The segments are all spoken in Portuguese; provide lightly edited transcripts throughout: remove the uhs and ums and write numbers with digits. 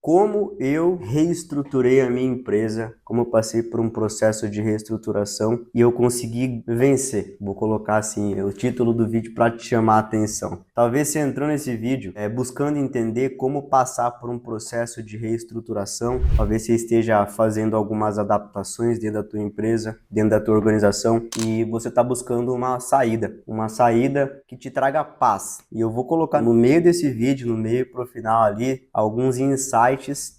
como eu reestruturei a minha empresa, como eu passei por um processo de reestruturação e eu consegui vencer. Vou colocar assim o título do vídeo para te chamar a atenção. Talvez você entrou nesse vídeo buscando entender como passar por um processo de reestruturação, talvez você esteja fazendo algumas adaptações dentro da tua empresa, dentro da tua organização e você está buscando uma saída que te traga paz. E eu vou colocar no meio desse vídeo, no meio pro final ali, alguns insights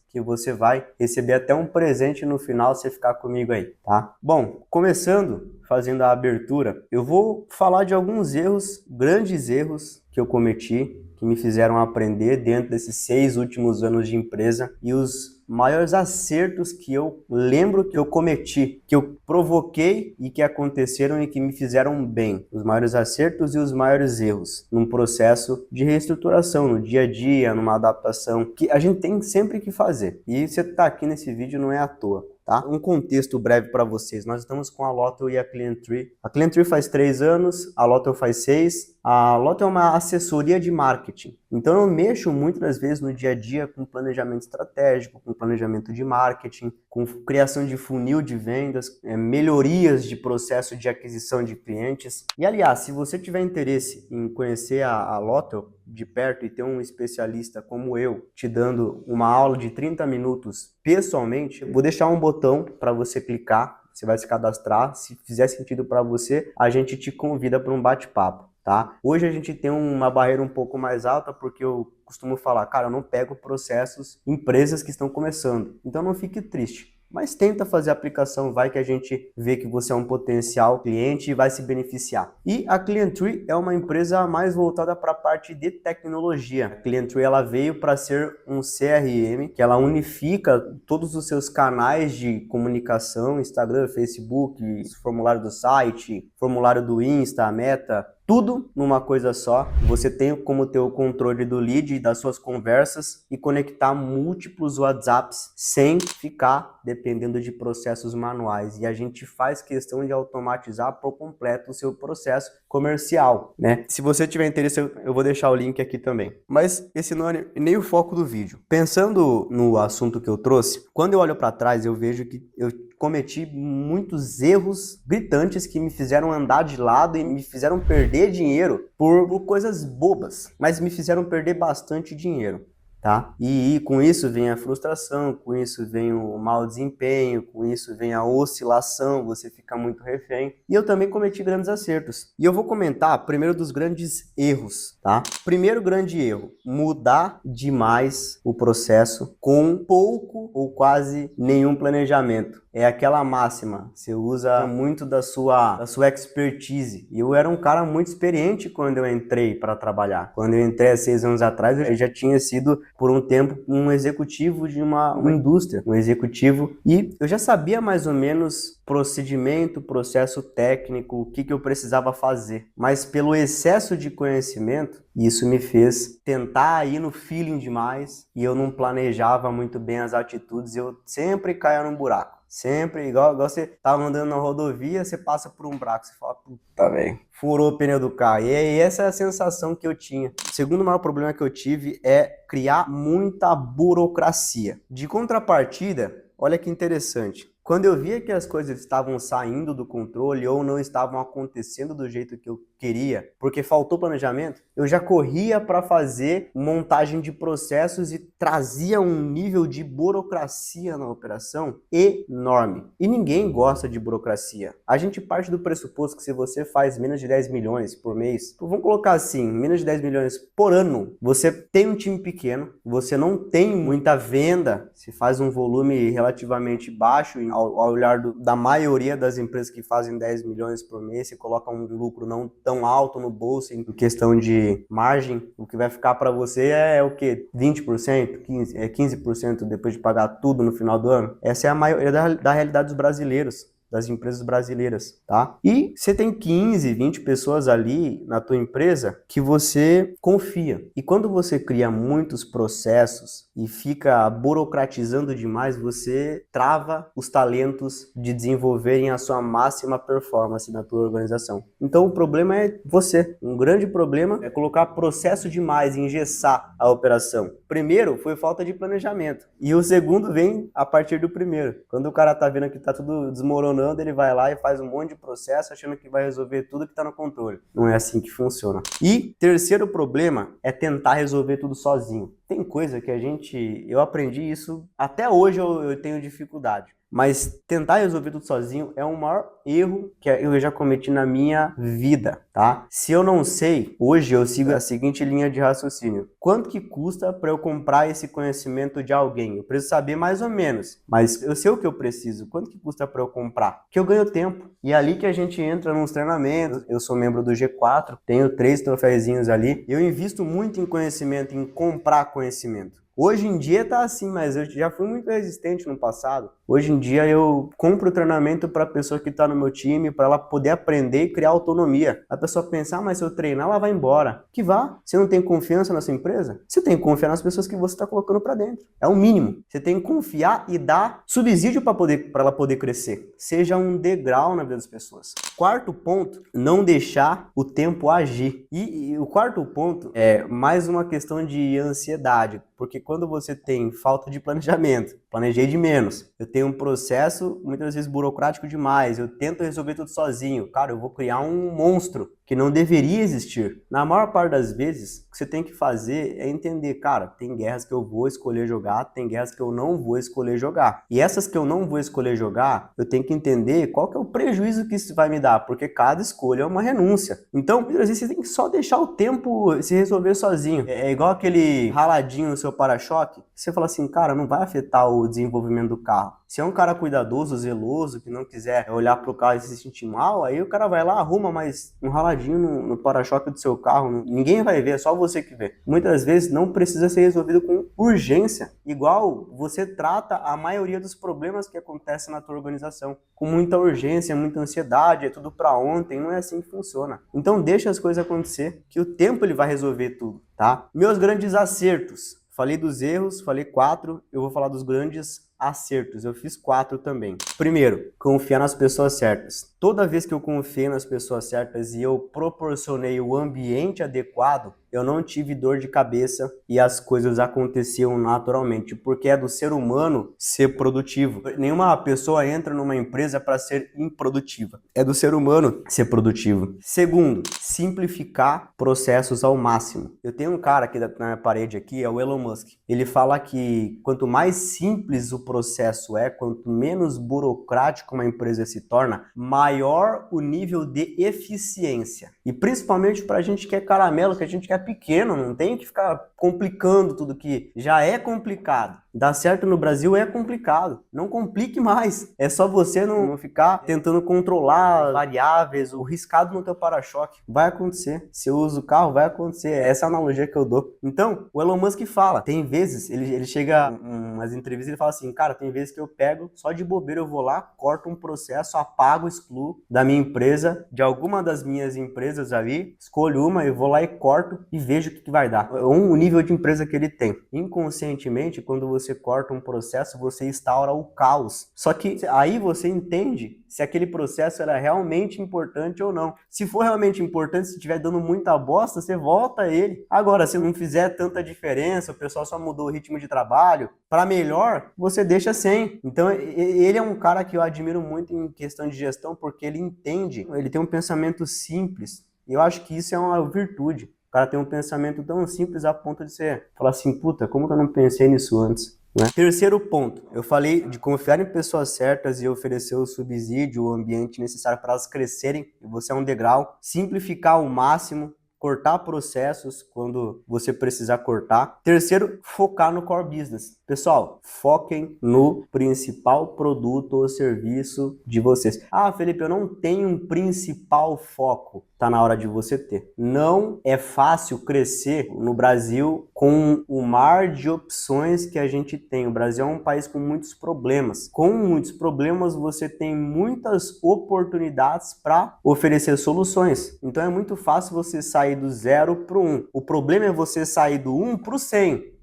que você vai receber até um presente no final se ficar comigo aí, tá? Bom, começando, fazendo a abertura, eu vou falar de alguns erros, grandes erros que eu cometi, que me fizeram aprender dentro desses 6 últimos anos de empresa e os maiores acertos que eu lembro que eu cometi, que eu provoquei e que aconteceram e que me fizeram bem. Os maiores acertos e os maiores erros num processo de reestruturação, no dia a dia, numa adaptação que a gente tem sempre que fazer. E você tá aqui nesse vídeo não é à toa. Tá? Um contexto breve para vocês. Nós estamos com a Lotel e a Clienttree. A Clienttree faz 3 anos, a Lotel faz 6. A Lotel é uma assessoria de marketing. Então eu mexo muitas vezes no dia a dia com planejamento estratégico, com planejamento de marketing, com criação de funil de vendas, melhorias de processo de aquisição de clientes. E aliás, se você tiver interesse em conhecer a Lotel de perto e ter um especialista como eu te dando uma aula de 30 minutos pessoalmente, eu vou deixar um botão para você clicar, você vai se cadastrar, se fizer sentido para você, a gente te convida para um bate-papo, tá? Hoje a gente tem uma barreira um pouco mais alta porque eu costumo falar, cara, eu não pego processos, empresas que estão começando, então não fique triste. Mas tenta fazer a aplicação, vai que a gente vê que você é um potencial cliente e vai se beneficiar. E a Clienttree é uma empresa mais voltada para a parte de tecnologia. A Clienttree ela veio para ser um CRM, que ela unifica todos os seus canais de comunicação, Instagram, Facebook, formulário do site, formulário do Insta, Meta, tudo numa coisa só. Você tem como ter o controle do lead e das suas conversas e conectar múltiplos WhatsApps sem ficar dependendo de processos manuais. E a gente faz questão de automatizar por completo o seu processo comercial, né? Se você tiver interesse, eu vou deixar o link aqui também. Mas esse não é nem o foco do vídeo. Pensando no assunto que eu trouxe, quando eu olho para trás, eu vejo que eu cometi muitos erros gritantes que me fizeram andar de lado e me fizeram perder dinheiro por coisas bobas, mas me fizeram perder bastante dinheiro, tá? E com isso vem a frustração, com isso vem o mau desempenho, com isso vem a oscilação, você fica muito refém. E eu também cometi grandes acertos. E eu vou comentar primeiro dos grandes erros, tá? Primeiro grande erro, mudar demais o processo com pouco ou quase nenhum planejamento. É aquela máxima, você usa muito da sua expertise. E eu era um cara muito experiente quando eu entrei para trabalhar. Quando eu entrei há 6 anos atrás, eu já tinha sido, por um tempo, um executivo de uma indústria. Um executivo. E eu já sabia mais ou menos procedimento, processo técnico, o que eu precisava fazer. Mas pelo excesso de conhecimento, isso me fez tentar ir no feeling demais e eu não planejava muito bem as atitudes. Eu sempre caía num buraco. Sempre, igual você tava andando na rodovia, você passa por um buraco, você fala, puta, velho, furou o pneu do carro. E essa é a sensação que eu tinha. O segundo maior problema que eu tive é criar muita burocracia. De contrapartida, olha que interessante. Quando eu via que as coisas estavam saindo do controle ou não estavam acontecendo do jeito que eu queria, porque faltou planejamento, eu já corria para fazer montagem de processos e trazia um nível de burocracia na operação enorme. E ninguém gosta de burocracia. A gente parte do pressuposto que se você faz menos de 10 milhões por mês, vamos colocar assim, menos de 10 milhões por ano, você tem um time pequeno, você não tem muita venda, se faz um volume relativamente baixo ao olhar da maioria das empresas que fazem 10 milhões por mês, você coloca um lucro não tão alto no bolso em questão de margem, o que vai ficar para você é o quê? 20%? 15% depois de pagar tudo no final do ano? Essa é a maioria da realidade dos brasileiros. das empresas brasileiras, tá? E você tem 15, 20 pessoas ali na tua empresa que você confia. E quando você cria muitos processos e fica burocratizando demais, você trava os talentos de desenvolverem a sua máxima performance na tua organização. Então o problema é você. Um grande problema é colocar processo demais, engessar a operação. Primeiro foi falta de planejamento. E o segundo vem a partir do primeiro. Quando o cara tá vendo que tá tudo desmoronando, ele vai lá e faz um monte de processo achando que vai resolver tudo que tá no controle. Não é assim que funciona. E terceiro problema é tentar resolver tudo sozinho. Tem coisa que eu aprendi isso, até hoje eu tenho dificuldade. Mas tentar resolver tudo sozinho é o maior erro que eu já cometi na minha vida, tá? Se eu não sei, hoje eu sigo a seguinte linha de raciocínio. Quanto que custa para eu comprar esse conhecimento de alguém? Eu preciso saber mais ou menos, mas eu sei o que eu preciso. Quanto que custa para eu comprar? Que eu ganho tempo. E é ali que a gente entra nos treinamentos. Eu sou membro do G4, tenho 3 troféuzinhos ali. Eu invisto muito em conhecimento, em comprar conhecimento. Hoje em dia tá assim, mas eu já fui muito resistente no passado. Hoje em dia eu compro treinamento para a pessoa que está no meu time, para ela poder aprender e criar autonomia. A pessoa pensar, mas se eu treinar, ela vai embora. Que vá. Você não tem confiança na sua empresa? Você tem que confiar nas pessoas que você está colocando para dentro. É o mínimo. Você tem que confiar e dar subsídio para ela poder crescer. Seja um degrau na vida das pessoas. Quarto ponto, não deixar o tempo agir. E o quarto ponto é mais uma questão de ansiedade, porque quando você tem falta de planejamento, planejei de menos, eu tenho um processo muitas vezes burocrático demais, eu tento resolver tudo sozinho, cara, eu vou criar um monstro que não deveria existir. Na maior parte das vezes, o que você tem que fazer é entender, cara, tem guerras que eu vou escolher jogar, tem guerras que eu não vou escolher jogar. E essas que eu não vou escolher jogar, eu tenho que entender qual que é o prejuízo que isso vai me dar, porque cada escolha é uma renúncia. Então, muitas vezes você tem que só deixar o tempo se resolver sozinho. É igual aquele raladinho no seu para-choque, você fala assim, cara, não vai afetar o desenvolvimento do carro. Se é um cara cuidadoso, zeloso, que não quiser olhar pro carro e se sentir mal, aí o cara vai lá, arruma mais um raladinho no para-choque do seu carro. Ninguém vai ver, é só você que vê. Muitas vezes não precisa ser resolvido com urgência. Igual você trata a maioria dos problemas que acontecem na tua organização. Com muita urgência, muita ansiedade, é tudo pra ontem, não é assim que funciona. Então deixa as coisas acontecer, que o tempo ele vai resolver tudo, tá? Meus grandes acertos. Falei dos erros, falei 4, eu vou falar dos grandes acertos. Eu fiz 4 também. Primeiro, confiar nas pessoas certas. Toda vez que eu confiei nas pessoas certas e eu proporcionei o ambiente adequado, eu não tive dor de cabeça e as coisas aconteciam naturalmente, porque é do ser humano ser produtivo. Nenhuma pessoa entra numa empresa para ser improdutiva. É do ser humano ser produtivo. Segundo, simplificar processos ao máximo. Eu tenho um cara aqui na minha parede aqui, é o Elon Musk. Ele fala que quanto mais simples o processo é, quanto menos burocrático uma empresa se torna, maior o nível de eficiência. E principalmente para a gente que é caramelo, que a gente que é pequeno, não tem que ficar complicando tudo que já é complicado. Dar certo no Brasil é complicado. Não complique mais. É só você não ficar tentando controlar variáveis, o riscado no teu para-choque. Vai acontecer. Se eu uso o carro, vai acontecer. Essa é a analogia que eu dou. Então, o Elon Musk fala. Tem vezes, ele chega em umas entrevistas e ele fala assim, cara, tem vezes que eu pego, só de bobeira eu vou lá, corto um processo, apago, excluo da minha empresa, de alguma das minhas empresas ali, escolho uma, eu vou lá e corto e vejo o que vai dar. É um nível de empresa que ele tem. Inconscientemente, quando você corta um processo, você instaura o caos. Só que aí você entende se aquele processo era realmente importante ou não. Se for realmente importante, se estiver dando muita bosta, você volta a ele. Agora, se não fizer tanta diferença, o pessoal só mudou o ritmo de trabalho, para melhor, você deixa sem. Então, ele é um cara que eu admiro muito em questão de gestão, porque ele entende, ele tem um pensamento simples. E eu acho que isso é uma virtude. O cara tem um pensamento tão simples a ponto de você falar assim, puta, como que eu não pensei nisso antes? Né? Terceiro ponto, eu falei de confiar em pessoas certas e oferecer o subsídio, o ambiente necessário para elas crescerem, e você é um degrau. Simplificar ao máximo, cortar processos quando você precisar cortar. Terceiro, focar no core business. Pessoal, foquem no principal produto ou serviço de vocês. Ah, Felipe, eu não tenho um principal foco. Tá na hora de você ter. Não é fácil crescer no Brasil com o mar de opções que a gente tem. O Brasil é um país com muitos problemas. Com muitos problemas, você tem muitas oportunidades para oferecer soluções. Então é muito fácil você sair do 0 para o 1. O problema é você sair do 1 para o 100.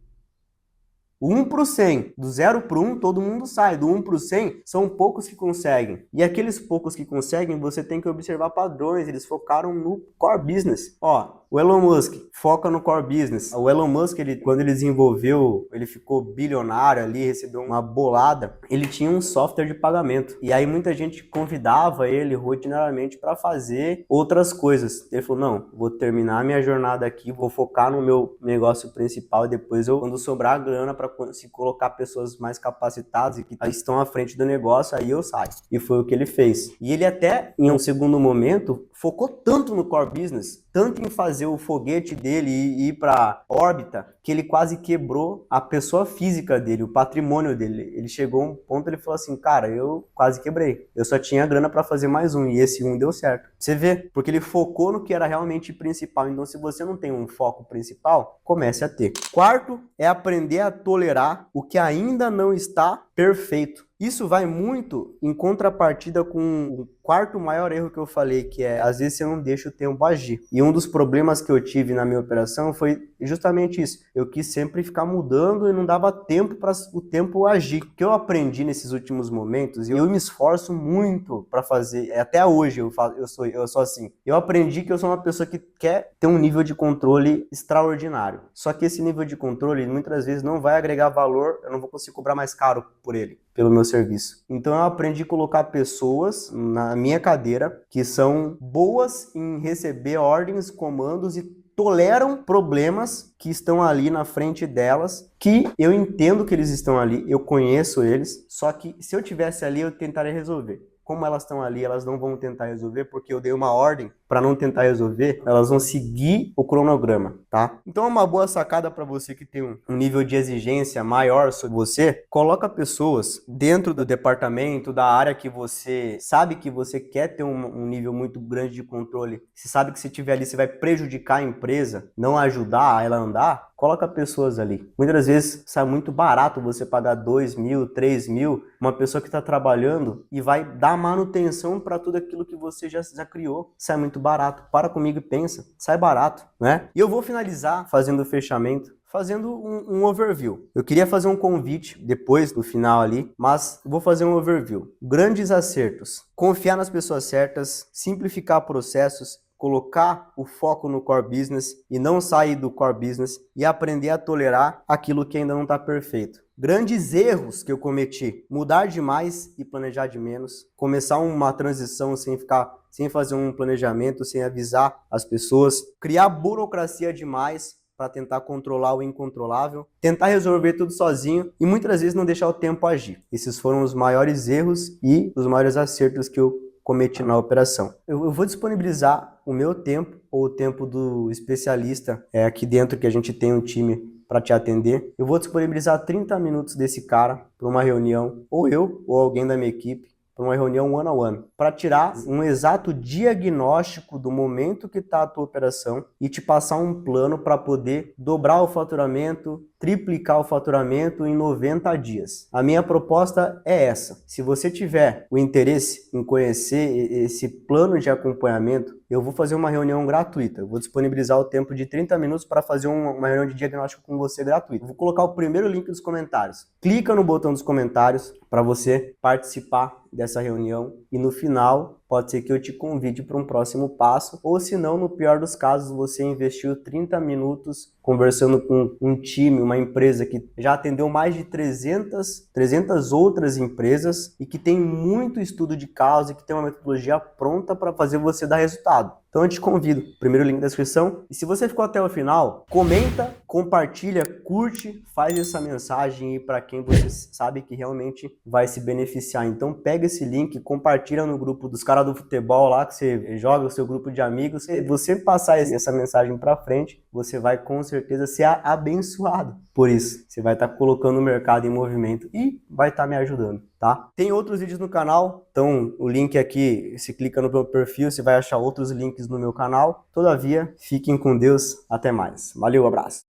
O 1 para o 100, do 0 para o 1, todo mundo sai. Do 1 para o 100, são poucos que conseguem. E aqueles poucos que conseguem, você tem que observar padrões. Eles focaram no core business. Ó, o Elon Musk foca no core business. O Elon Musk, quando ele desenvolveu, ele ficou bilionário ali, recebeu uma bolada, ele tinha um software de pagamento. E aí muita gente convidava ele rotineiramente para fazer outras coisas. Ele falou, não, vou terminar minha jornada aqui, vou focar no meu negócio principal e depois quando sobrar a grana para se colocar pessoas mais capacitadas e que estão à frente do negócio, aí eu saio. E foi o que ele fez. E ele até, em um segundo momento, focou tanto no core business, tanto em fazer o foguete dele e ir para órbita, que ele quase quebrou a pessoa física dele, o patrimônio dele. Ele chegou a um ponto, ele falou assim, cara, eu quase quebrei. Eu só tinha grana para fazer mais um, e esse um deu certo. Você vê, porque ele focou no que era realmente principal. Então, se você não tem um foco principal, comece a ter. Quarto é aprender a tolerar o que ainda não está perfeito. Isso vai muito em contrapartida com o quarto maior erro que eu falei, que é, às vezes você não deixa o tempo agir. E um dos problemas que eu tive na minha operação foi justamente isso. Eu quis sempre ficar mudando e não dava tempo para o tempo agir. O que eu aprendi nesses últimos momentos, e eu me esforço muito para fazer, até hoje eu sou assim. Eu aprendi que eu sou uma pessoa que quer ter um nível de controle extraordinário. Só que esse nível de controle, muitas vezes, não vai agregar valor, eu não vou conseguir cobrar mais caro por ele, pelo meu serviço. Então eu aprendi a colocar pessoas na minha cadeira que são boas em receber ordens, comandos e toleram problemas que estão ali na frente delas, que eu entendo que eles estão ali, eu conheço eles, só que se eu tivesse ali eu tentaria resolver. Como elas estão ali, elas não vão tentar resolver, porque eu dei uma ordem para não tentar resolver, elas vão seguir o cronograma, tá? Então é uma boa sacada para você que tem um nível de exigência maior sobre você, coloca pessoas dentro do departamento, da área que você sabe que você quer ter um nível muito grande de controle, você sabe que se tiver ali você vai prejudicar a empresa, não ajudar ela a andar, coloca pessoas ali. Muitas vezes sai muito barato você pagar 2 mil, 3 mil, uma pessoa que está trabalhando e vai dar manutenção para tudo aquilo que você já criou. Sai muito barato. Para comigo e pensa. Sai barato, né? E eu vou finalizar fazendo o fechamento, fazendo um overview. Eu queria fazer um convite depois do final ali, mas vou fazer um overview. Grandes acertos. Confiar nas pessoas certas, simplificar processos, colocar o foco no core business e não sair do core business e aprender a tolerar aquilo que ainda não está perfeito. Grandes erros que eu cometi: mudar demais e planejar de menos, começar uma transição sem fazer um planejamento, sem avisar as pessoas, criar burocracia demais para tentar controlar o incontrolável, tentar resolver tudo sozinho e muitas vezes não deixar o tempo agir. Esses foram os maiores erros e os maiores acertos que eu cometi na operação. Eu vou disponibilizar o meu tempo ou o tempo do especialista aqui dentro, que a gente tem um time para te atender. Eu vou disponibilizar 30 minutos desse cara para uma reunião, ou eu ou alguém da minha equipe, para uma reunião one-on-one, para tirar um exato diagnóstico do momento que está a tua operação e te passar um plano para poder dobrar o faturamento, triplicar o faturamento em 90 dias. A minha proposta é essa. Se você tiver o interesse em conhecer esse plano de acompanhamento, eu vou fazer uma reunião gratuita. Eu vou disponibilizar o tempo de 30 minutos para fazer uma reunião de diagnóstico com você gratuita. Vou colocar o primeiro link nos comentários. Clica no botão dos comentários para você participar dessa reunião e no final pode ser que eu te convide para um próximo passo, ou se não, no pior dos casos, você investiu 30 minutos conversando com um time, uma empresa que já atendeu mais de 300 outras empresas e que tem muito estudo de causa e que tem uma metodologia pronta para fazer você dar resultado. Então eu te convido, primeiro link da descrição. E se você ficou até o final, comenta, compartilha, curte, faz essa mensagem aí para quem você sabe que realmente vai se beneficiar. Então pega esse link, compartilha no grupo dos caras do futebol lá que você joga, o seu grupo de amigos. Se você passar essa mensagem para frente, você vai com certeza ser abençoado. Por isso, você vai estar colocando o mercado em movimento e vai estar me ajudando, tá? Tem outros vídeos no canal, então o link aqui, se clica no meu perfil, você vai achar outros links no meu canal. Todavia, fiquem com Deus, até mais. Valeu, abraço!